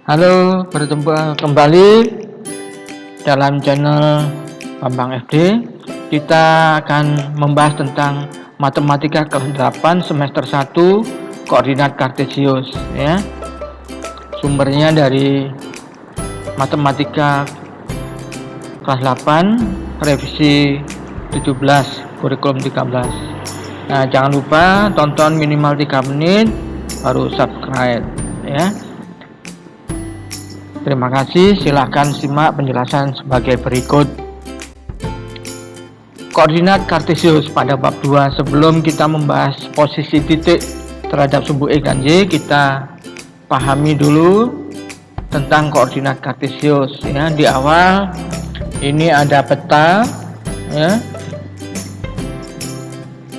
Halo, berjumpa kembali dalam channel Bambang FD. Kita akan membahas tentang matematika kelas 8 semester 1 koordinat kartesius ya. Sumbernya dari matematika kelas 8 revisi 17 kurikulum 13. Nah, jangan lupa tonton minimal 3 menit baru subscribe ya. Terima kasih, silakan simak penjelasan sebagai berikut. Koordinat kartesius pada bab 2. Sebelum kita membahas posisi titik terhadap sumbu X dan Y, kita pahami dulu tentang koordinat kartesius ya. Di awal ini ada peta ya.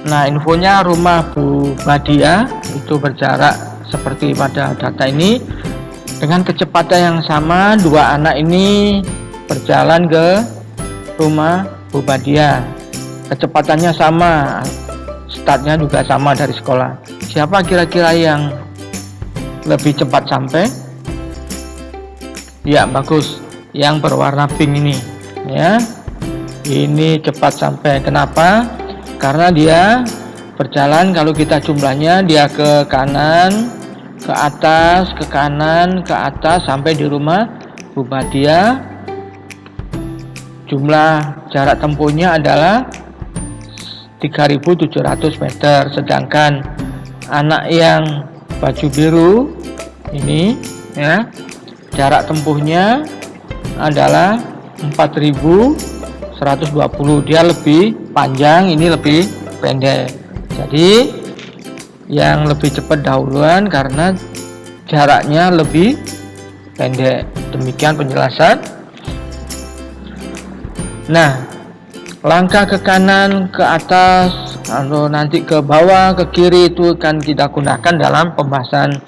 Nah, infonya rumah Bu Badia itu berjarak seperti pada data ini. Dengan kecepatan yang sama, dua anak ini berjalan ke rumah Bu Badia. Kecepatannya sama, startnya juga sama dari sekolah. Siapa kira-kira yang lebih cepat sampai? Ya, bagus. Yang berwarna pink ini, ya. Ini cepat sampai. Kenapa? Karena dia berjalan, kalau kita jumlahnya, dia ke kanan, ke atas, ke kanan, ke atas sampai di rumah Bu Badia. Jumlah jarak tempuhnya adalah 3.700 meter. Sedangkan anak yang baju biru ini ya, jarak tempuhnya adalah 4.120. Dia lebih panjang, ini lebih pendek. Jadi yang lebih cepat dahuluan karena jaraknya lebih pendek. Demikian penjelasan. Nah, langkah ke kanan, ke atas, atau nanti ke bawah, ke kiri itu akan kita gunakan dalam pembahasan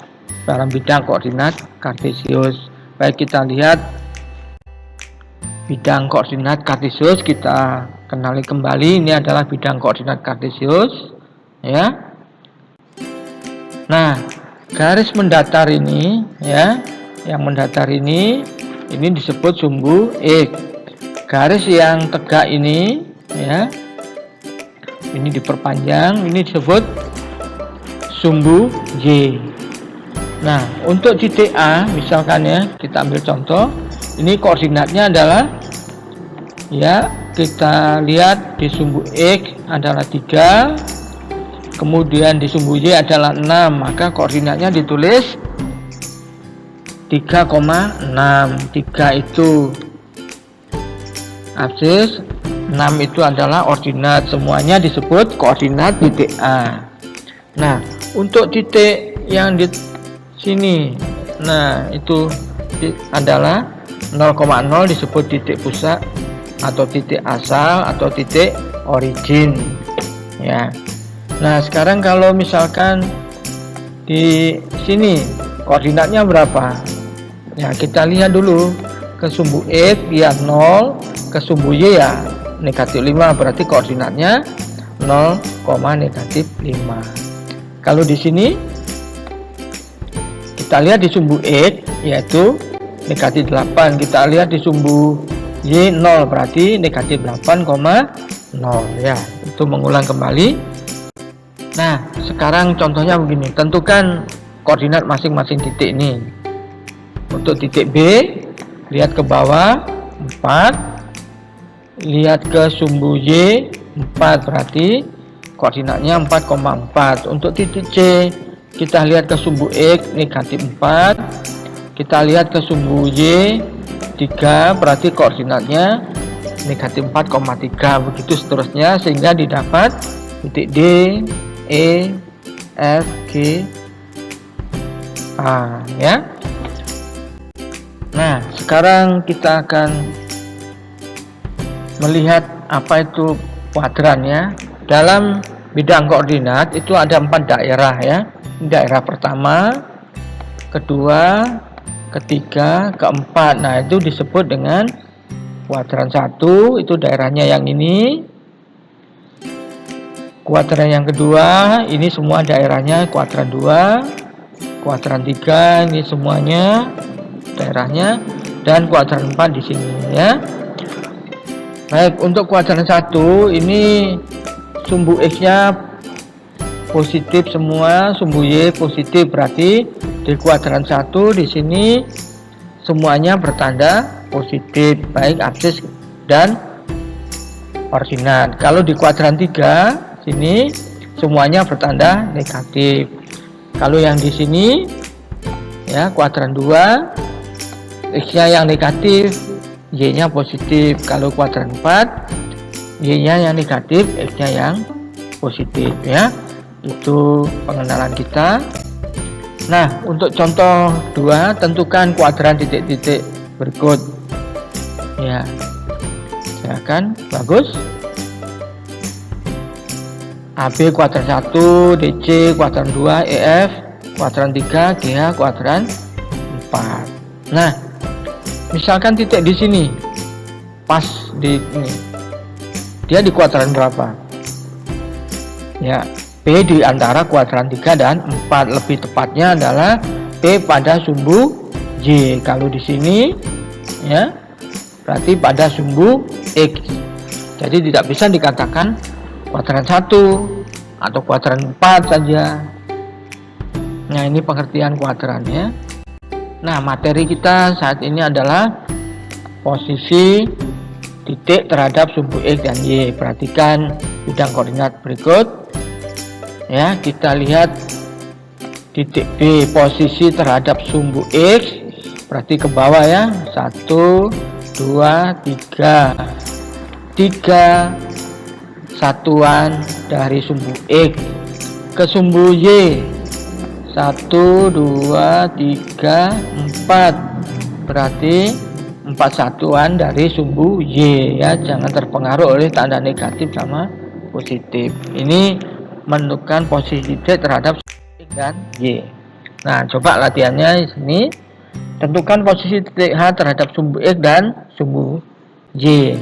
dalam bidang koordinat kartesius. Baik, kita lihat bidang koordinat kartesius, kita kenali kembali. Ini adalah bidang koordinat kartesius ya. Nah, garis mendatar ini ya, yang mendatar ini disebut sumbu X. Garis yang tegak ini ya, ini diperpanjang, ini disebut sumbu Y. Nah, untuk titik A misalkan ya, kita ambil contoh. Ini koordinatnya adalah ya, kita lihat di sumbu X adalah 3. Kemudian di sumbu Y adalah 6, maka koordinatnya ditulis 3,6. 3 itu absis, 6 itu adalah ordinat. Semuanya disebut koordinat titik A. Nah, untuk titik yang di sini, nah itu adalah 0,0 disebut titik pusat atau titik asal atau titik origin ya. Nah, sekarang kalau misalkan di sini koordinatnya berapa? Ya, kita lihat dulu ke sumbu X ya 0, ke sumbu Y ya negatif 5, berarti koordinatnya 0, negatif 5. Kalau di sini kita lihat di sumbu X yaitu negatif 8, kita lihat di sumbu Y 0, berarti negatif 8,0 ya. Itu mengulang kembali. Nah, sekarang contohnya begini, tentukan koordinat masing-masing titik ini. Untuk titik B, lihat ke bawah 4, lihat ke sumbu Y 4, berarti koordinatnya 4,4. Untuk titik C, kita lihat ke sumbu X negatif 4, kita lihat ke sumbu Y 3, berarti koordinatnya negatif 4,3. Begitu seterusnya sehingga didapat titik D, E, F, G, A ya. Nah, sekarang kita akan melihat apa itu kuadran ya. Dalam bidang koordinat itu ada 4 daerah ya. Daerah pertama, kedua, ketiga, keempat. Nah, itu disebut dengan kuadran 1, itu daerahnya yang ini. Kuadran yang kedua, ini semua daerahnya kuadran 2. Kuadran 3, ini semuanya daerahnya, dan kuadran 4 di sini ya. Baik, untuk kuadran 1 ini sumbu X-nya positif semua, sumbu Y positif, berarti di kuadran 1 di sini semuanya bertanda positif, baik absis dan ordinat. Kalau di kuadran 3 sini semuanya bertanda negatif. Kalau yang di sini ya kuadran 2 X-nya yang negatif, Y-nya positif. Kalau kuadran 4 Y-nya yang negatif, X-nya yang positif ya. Itu pengenalan kita. Nah, untuk contoh 2, tentukan kuadran titik-titik berikut. Ya. Silakan, bagus. AB kuadran 1, DC kuadran 2, EF kuadran 3, GH kuadran 4. Nah, misalkan titik di sini pas di ini, dia di kuadran berapa? Ya, P di antara kuadran 3 dan 4, lebih tepatnya adalah P pada sumbu Y. Kalau di sini ya berarti pada sumbu X. Jadi tidak bisa dikatakan kuadran 1 atau kuadran 4 saja. Nah, ini pengertian kuadrannya. Nah, materi kita saat ini adalah posisi titik terhadap sumbu X dan Y. Perhatikan bidang koordinat berikut. Ya, kita lihat titik B, posisi terhadap sumbu X. Berarti ke bawah ya. 1, 2, 3. 3 satuan dari sumbu X ke sumbu Y. 1, 2, 3, 4. Berarti 4 satuan dari sumbu Y ya. Jangan terpengaruh oleh tanda negatif sama positif. Ini menentukan posisi titik terhadap sumbu X dan Y. Nah, coba latihannya di sini. Tentukan posisi titik H terhadap sumbu X dan sumbu Y.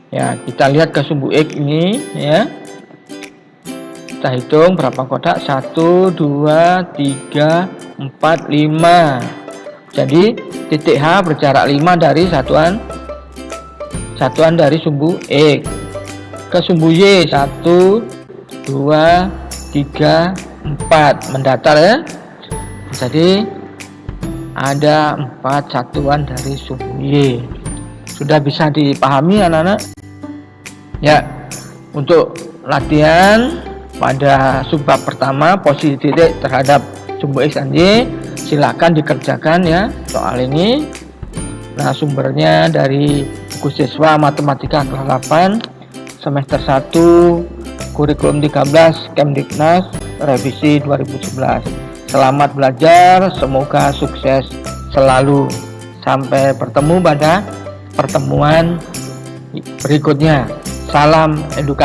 Ya, kita lihat ke sumbu X ini ya. Kita hitung berapa kotak. 1, 2, 3, 4, 5. Jadi titik H berjarak 5 dari satuan dari sumbu X. Ke sumbu Y 1, 2, 3, 4. Mendatar ya. Jadi ada 4 satuan dari sumbu Y. Sudah bisa dipahami anak-anak? Ya, untuk latihan pada subbab pertama posisi titik terhadap sumbu X dan Y, silakan dikerjakan ya soal ini. Nah, sumbernya dari buku siswa matematika kelas 8 semester 1 kurikulum 13 Kemdiknas revisi 2011. Selamat belajar, semoga sukses selalu. Sampai bertemu pada pertemuan berikutnya. Salam edukasi.